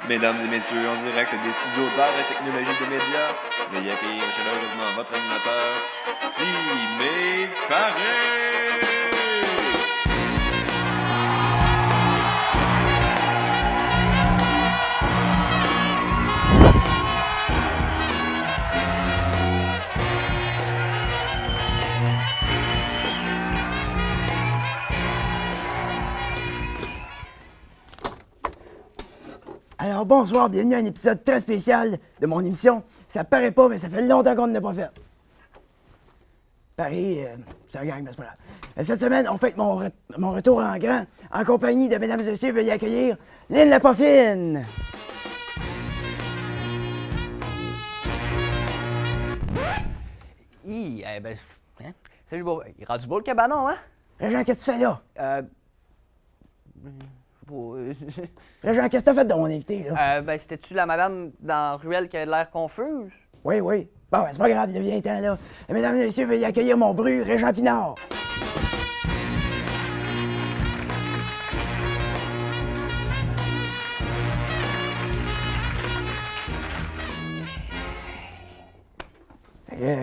Mesdames et messieurs, en direct des studios d'art et technologie des médias, veuillez accueillir chaleureusement votre animateur, Timé Paré! Alors bonsoir, bienvenue à un épisode très spécial de mon émission. Ça paraît pas, mais ça fait longtemps qu'on ne l'a pas fait. Paris, c'est un gang, mais c'est pas grave. Cette semaine, on fête mon retour en grand, en compagnie de mesdames et messieurs, veuillez accueillir Lynn la Poffine. Salut, beau. Il est rendu beau le cabanon, hein? Régent, qu'est-ce que tu fais là? Euh, Régent, qu'est-ce que t'as fait de mon invité, là? C'était-tu la madame dans Ruelle qui avait l'air confuse? Oui. Bon, c'est pas grave, il devient temps, là. Mesdames et messieurs, veuillez accueillir mon bru, Régent Pinard.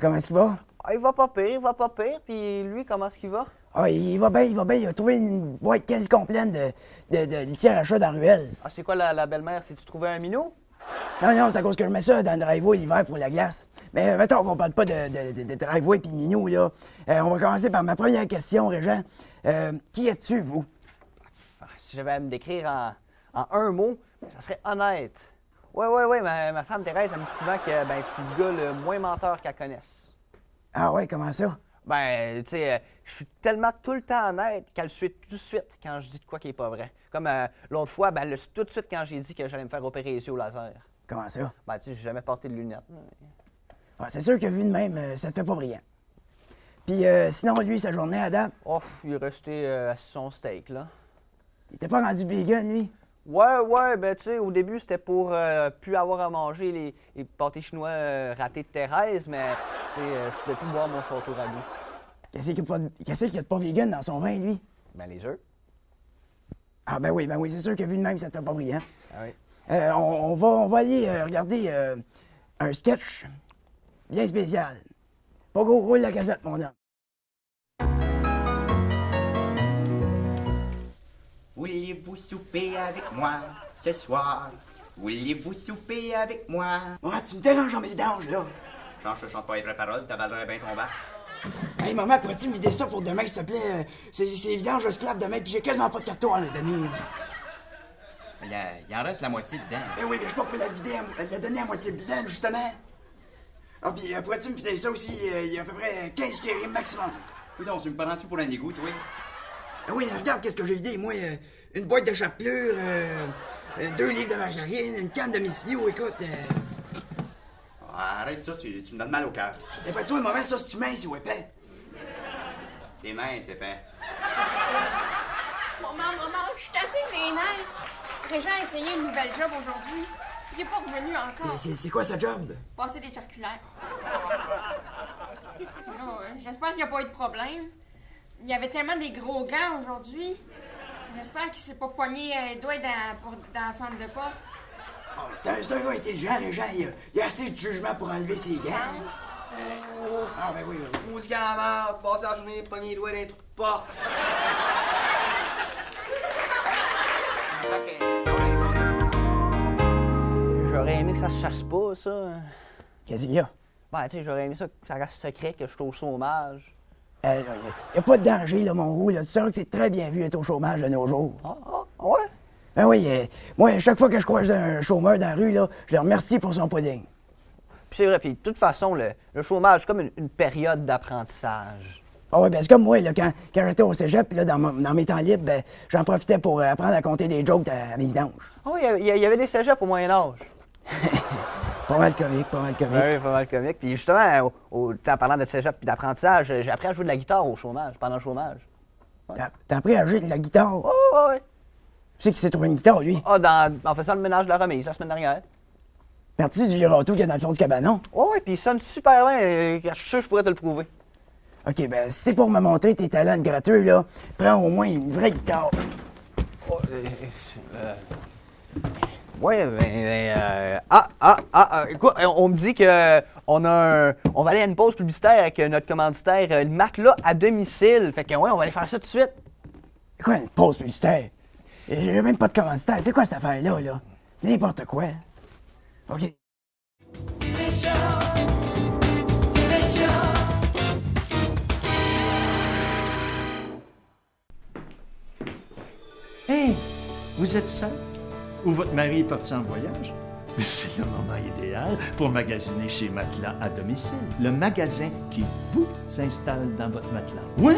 Comment est-ce qu'il va? Ah, il va pas pire. Puis lui, comment est-ce qu'il va? Ah, il va bien. Il a trouvé une boîte quasi complète de litière à chat dans la ruelle. Ah, c'est quoi la belle-mère? C'est-tu trouvé un minou? Non, c'est à cause que je mets ça dans le driveway l'hiver pour la glace. Mais mettons qu'on parle pas de driveway pis de minou, là. On va commencer par ma première question, Régent. Qui es-tu, vous? Ah, si j'avais à me décrire en un mot, ça serait honnête. Ouais, ma femme Thérèse, elle me dit souvent que je suis le gars le moins menteur qu'elle connaisse. Ah ouais, comment ça? Tu sais, je suis tellement tout le temps honnête qu'elle le suit tout de suite quand je dis de quoi qui est pas vrai. Comme l'autre fois, elle le suit tout de suite quand j'ai dit que j'allais me faire opérer les yeux au laser. Comment ça? Tu sais, j'ai jamais porté de lunettes. Ah, c'est sûr que vu de même, ça te fait pas brillant. Puis sinon, lui, sa journée à date, Il est resté à son steak, là. il était pas rendu vegan, lui? Ouais, tu sais, au début, c'était pour plus avoir à manger les pâtés chinois ratés de Thérèse, mais tu sais, je pouvais plus boire mon château ragoût. Qu'est-ce qu'il y a de pas vegan dans son vin, lui? Les œufs. Ah ben oui, c'est sûr que vu de même, ça te fait pas brillant. Ah oui. On va aller regarder un sketch bien spécial. Pas gros roule la gazette, mon homme. Voulez-vous souper avec moi ce soir? Voulez-vous souper avec moi? Maman, tu me déranges en mes vidanges, là. Genre, je te chante pas les vraies paroles, t'avalerais bien ton bac. Hey, maman, pourrais-tu me vider ça pour demain, s'il te plaît? C'est vidanges, je sclape demain, puis j'ai quasiment pas de carton à le donner, là. Il en reste la moitié dedans. Ben oui, mais je suis pas pour la vider, la donner à moitié pleine, justement. Ah, puis pourrais-tu me vider ça aussi? Il y a à peu près 15 cuillerées maximum. Oui, donc, tu me prends-tu pour un égout, toi? Ah oui, mais regarde qu'est-ce que j'ai vidé, moi. Une boîte de chapelure, 2 livres de margarine, une canne de Miss Bio, écoute. Arrête ça, tu me donnes mal au cœur. Mais pas toi, maman, ça, c'est humain, c'est épais. Tes mains, c'est fait. Maman, je suis assez sénère. Régent a essayé une nouvelle job aujourd'hui. Il est pas revenu encore. C'est quoi ce job? Passer des circulaires. J'espère qu'il n'y a pas eu de problème. Il y avait tellement des gros gants aujourd'hui. J'espère qu'il s'est pas pogné les doigts dans la fente de porte. Oh, mais c'est un gars intelligent, les gens. Il a assez de jugement pour enlever ses gants. Ah, ben oui. Musique à la merde, passer la journée, pogner les doigts dans les trous de porte. J'aurais aimé que ça se chasse pas, ça. Qu'est-ce qu'il y a? Tu sais, j'aurais aimé ça que ça reste secret, que je suis au chômage. Il n'y a pas de danger, là, mon roux. Là. Tu sais que c'est très bien vu être au chômage de nos jours. Ouais? Ben oui, moi, chaque fois que je croise un chômeur dans la rue, là, je le remercie pour son pudding. Puis c'est vrai, puis de toute façon, le chômage, c'est comme une période d'apprentissage. Ah oui, ben c'est comme moi, là, quand j'étais au cégep, là, dans mes temps libres, ben, j'en profitais pour apprendre à compter des jokes à mes vidanges. Oui, il y avait des cégeps au Moyen-Âge. Pas mal comique. Oui, pas mal comique. Puis justement, en parlant de cégep et d'apprentissage, j'ai appris à jouer de la guitare au chômage, pendant le chômage. T'as appris à jouer de la guitare? Oui. Tu sais qu'il s'est trouvé une guitare, lui. Ah, en faisant le ménage de la remise la semaine dernière. Perdu du girato qu'il y a dans le fond du cabanon. Oh, oui, puis il sonne super bien. Je suis sûr que je pourrais te le prouver. OK, ben, si t'es pour me montrer tes talents de gratteux, là, prends au moins une vraie guitare. Oui, écoute, on me dit que on va aller à une pause publicitaire avec notre commanditaire, le matelas à domicile. Fait que, ouais, on va aller faire ça tout de suite. C'est quoi une pause publicitaire? J'ai même pas de commanditaire. C'est quoi cette affaire-là, là? C'est n'importe quoi. OK. Hey, vous êtes seul? Ou votre mari est parti en voyage? Mais c'est le moment idéal pour magasiner chez Matelas à domicile. Le magasin qui vous installe dans votre matelas. Oui!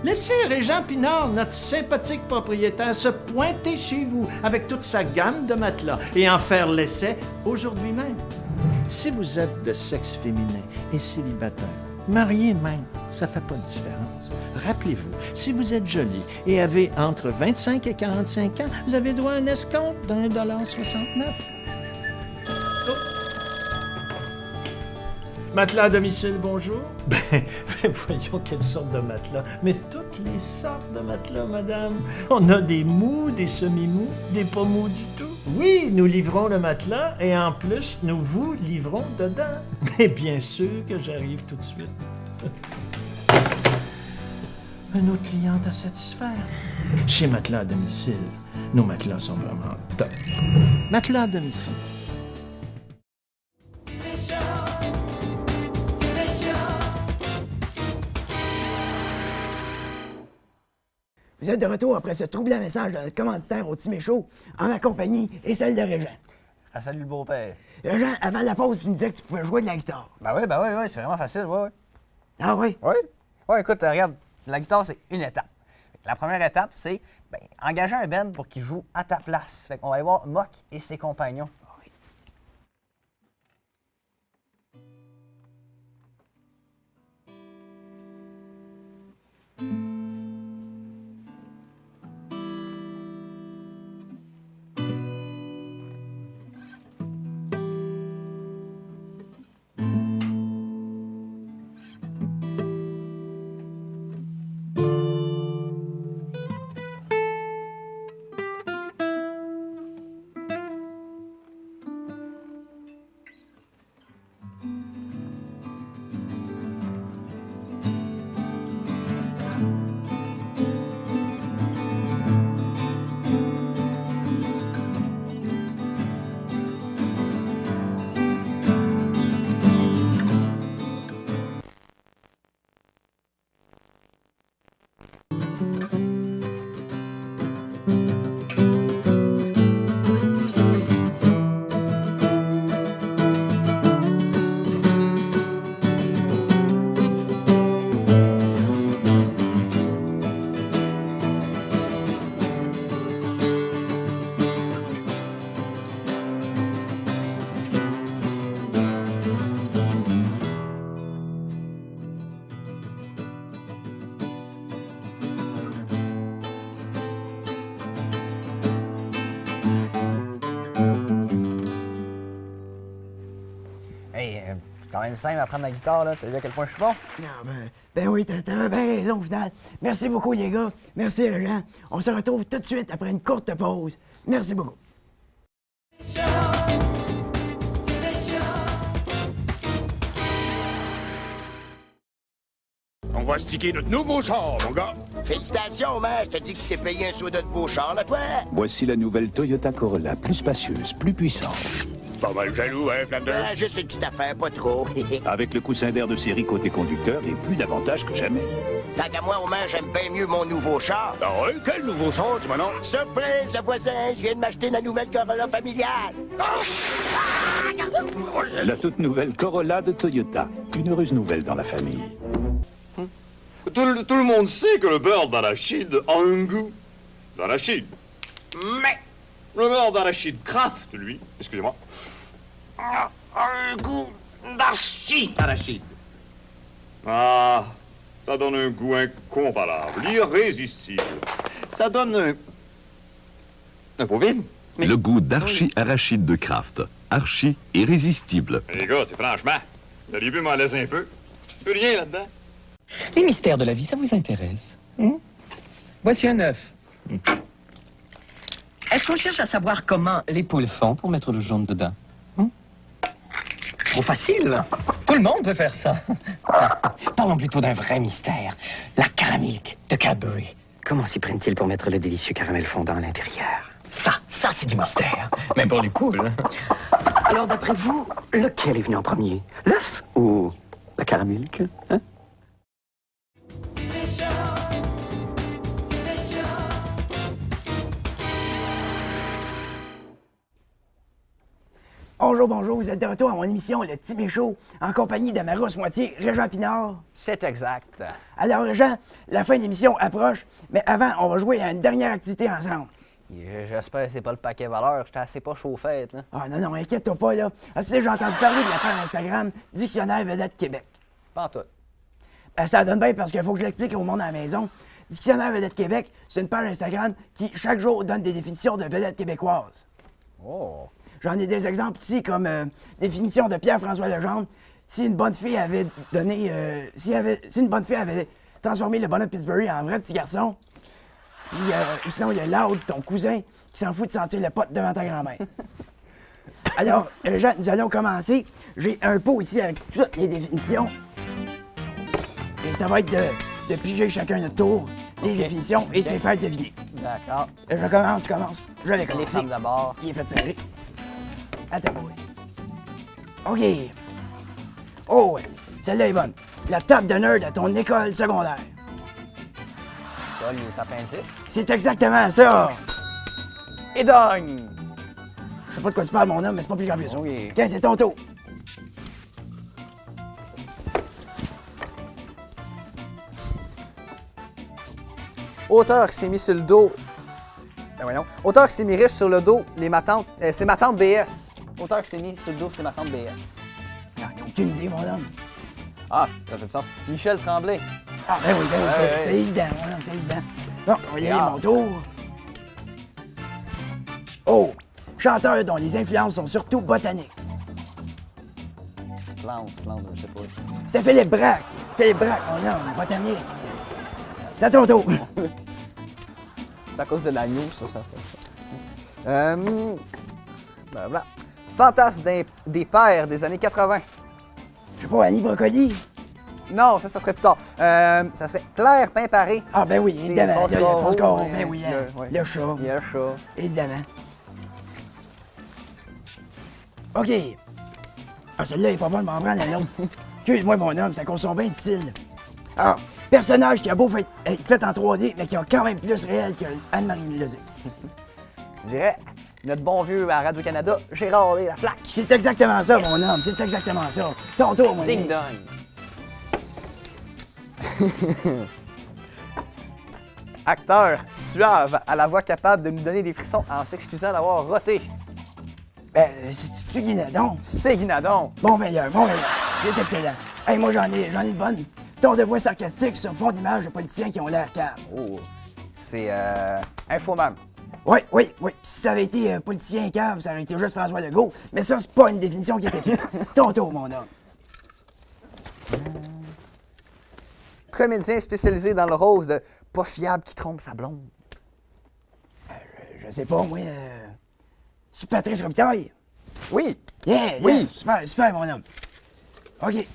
Laissez Régent Pinard, notre sympathique propriétaire, se pointer chez vous avec toute sa gamme de matelas et en faire l'essai aujourd'hui même. Si vous êtes de sexe féminin et célibataire, marié même, ça fait pas de différence. Rappelez-vous, si vous êtes jolie et avez entre 25 et 45 ans, vous avez droit à un escompte d'1,69 $. Matelas à domicile, bonjour. Ben, voyons quelle sorte de matelas. Mais toutes les sortes de matelas, madame. On a des mous, des semi-mous, des pas mous du tout. Oui, nous livrons le matelas et en plus, nous vous livrons dedans. Mais bien sûr que j'arrive tout de suite. Un autre client à satisfaire. Chez Matelas à domicile, nos matelas sont vraiment top. Matelas à domicile. Vous êtes de retour après ce troublant message de notre commanditaire au Timé Show, en ma compagnie et celle de Régent. Ah, salut le beau-père. Régent, avant la pause, tu nous disais que tu pouvais jouer de la guitare. Ben oui, c'est vraiment facile, oui. Ah oui? Oui? Oui, écoute, regarde, la guitare, c'est une étape. La première étape, c'est engager un band pour qu'il joue à ta place. Fait qu'on va aller voir Mock et ses compagnons. Quand même simple à prendre la guitare, là. T'as vu à quel point je suis bon? Non, ben oui, t'as bien raison, au final. Merci beaucoup, les gars. Merci, Régent. On se retrouve tout de suite après une courte pause. Merci beaucoup. On va sticker notre nouveau char, mon gars. Félicitations, man. Je te dis que tu t'es payé un soda de beau char, là, toi. Voici la nouvelle Toyota Corolla, plus spacieuse, plus puissante. Pas mal jaloux, hein, Flanders? Juste une petite affaire, pas trop. Avec le coussin d'air de série côté conducteur et plus d'avantages que jamais. Tant qu'à moi, au moins, j'aime bien mieux mon nouveau char. Ah ouais? Quel nouveau char, tu m'en as? Surprise, le voisin, je viens de m'acheter la nouvelle Corolla familiale. La toute nouvelle Corolla de Toyota. Une heureuse nouvelle dans la famille. Tout le monde sait que le beurre d'arachide a un goût d'arachide. Mais le beurre d'arachide Kraft, lui, excusez-moi, a un goût d'arachide. Ah, ça donne un goût incomparable, irrésistible. Ça donne Un pot vide? Le goût d'Archie Arachide de Kraft. Archie irrésistible. Les gars, c'est franchement, le début m'en laisse un peu. Plus rien là-dedans. Les mystères de la vie, ça vous intéresse? Voici un œuf. Est-ce qu'on cherche à savoir comment les poules font pour mettre le jaune dedans? Trop facile. Tout le monde peut faire ça. Parlons plutôt d'un vrai mystère. La caramilk de Cadbury. Comment s'y prennent-ils pour mettre le délicieux caramel fondant à l'intérieur? Ça c'est du mystère. Même pour les poules. Alors, d'après vous, lequel est venu en premier? L'œuf ou la caramilk? Hein? Bonjour, vous êtes de retour à mon émission Le Timé Show, en compagnie de ma rousse moitié, Régent Pinard. C'est exact. Alors, Régent, la fin de l'émission approche, mais avant, on va jouer à une dernière activité ensemble. J'espère que c'est pas le paquet valeur. J'étais assez pas chauffette, là. Ah non, inquiète-toi pas, là. Ah, tu sais, j'ai entendu parler de la page Instagram Dictionnaire Vedette Québec. Pas en tout. Ben, ça donne bien parce qu'il faut que je l'explique au monde à la maison. Dictionnaire Vedette Québec, c'est une page Instagram qui, chaque jour, donne des définitions de vedettes québécoises. Oh! J'en ai des exemples ici, comme définition de Pierre-François Legendre. Si une bonne fille avait donné... si une bonne fille avait transformé le bonhomme Pittsburgh en vrai petit garçon. Puis, sinon, il y a Loud, ton cousin, qui s'en fout de sentir le pot devant ta grand-mère. Alors, Jean, nous allons commencer. J'ai un pot ici avec toutes les définitions. Et ça va être de piger chacun notre tour les définitions et de se faire deviner. D'accord. Je commence, tu commences. Je vais Les commencer. femmes d'abord. Il est fait serrer. Attends, oui. OK. Oh, celle-là est bonne. La table d'honneur de ton école secondaire. Paul, les appendices. C'est exactement ça. Et dogne! Je sais pas de quoi tu parles, mon homme, mais c'est pas plus grave que ça. Oui. OK, c'est ton tour. Auteur qui s'est mis sur le dos. Ben voyons. Auteur qui s'est mis riche sur le dos, c'est ma tante BS. Auteur qui s'est mis sur le dos, c'est ma tante BS. Non, j'ai aucune idée, mon homme. Ah, ça fait du sens. Michel Tremblay. Ah, ben oui, c'est évident, mon homme, c'est évident. Bon, on va y aller, mon tour. Oh, chanteur dont les influences sont surtout botaniques. Plante, je sais pas. C'était Philippe Braque. Philippe Braque, mon homme, botanique. C'est à ton tour. C'est à cause de l'agneau, ça fait. Blablabla. Fantasme des pères des années 80. Je sais pas, Annie Brocoli. Non, ça serait plus tard. Ça serait Claire Pimparé. Ah, ben oui, évidemment. Passe Corot, Ben oui, hein. ouais. Le chat. Il y a un chat. Évidemment. OK. Ah, celle-là est pas bonne, m'en prendre un autre. Excuse-moi, mon homme, ça consomme bien difficile. Alors, personnage qui a beau être fait en 3D, mais qui a quand même plus réel que Anne-Marie Lezé. Je dirais notre bon vieux à Radio-Canada, Gérard Laflaque. C'est exactement ça, mon homme, c'est exactement ça. Ton tour, mon Ding ami. dong. Acteur suave, à la voix capable de nous donner des frissons en s'excusant d'avoir roté. Ben, c'est-tu Guinadon? C'est Guinadon. Bon meilleur. C'est excellent. Hey, moi, j'en ai une bonne. Ton de voix sarcastique sur fond d'images de politiciens qui ont l'air calmes. Oh, c'est Infomam. Oui. Puis si ça avait été politicien cave, ça aurait été juste François Legault. Mais ça, c'est pas une définition qui était pire. Ton tour, mon homme. Comédien spécialisé dans le rose de pas fiable qui trompe sa blonde. Je sais pas, moi. C'est Patrice Robitaille. Oui. Yeah, oui. Super, mon homme. OK.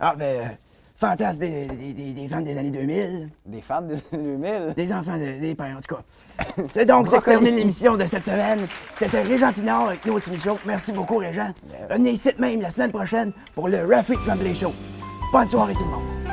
Ah, ben, fantasme des femmes des années 2000. Des femmes des années 2000? Des enfants des pères, en tout cas. C'est donc ça qui termine l'émission de cette semaine. C'était Régent Pinard avec nous au Timmy Show. Merci beaucoup, Régent. Revenez ici même la semaine prochaine pour le Raffy Tremblay Show. Bonne soirée, tout le monde.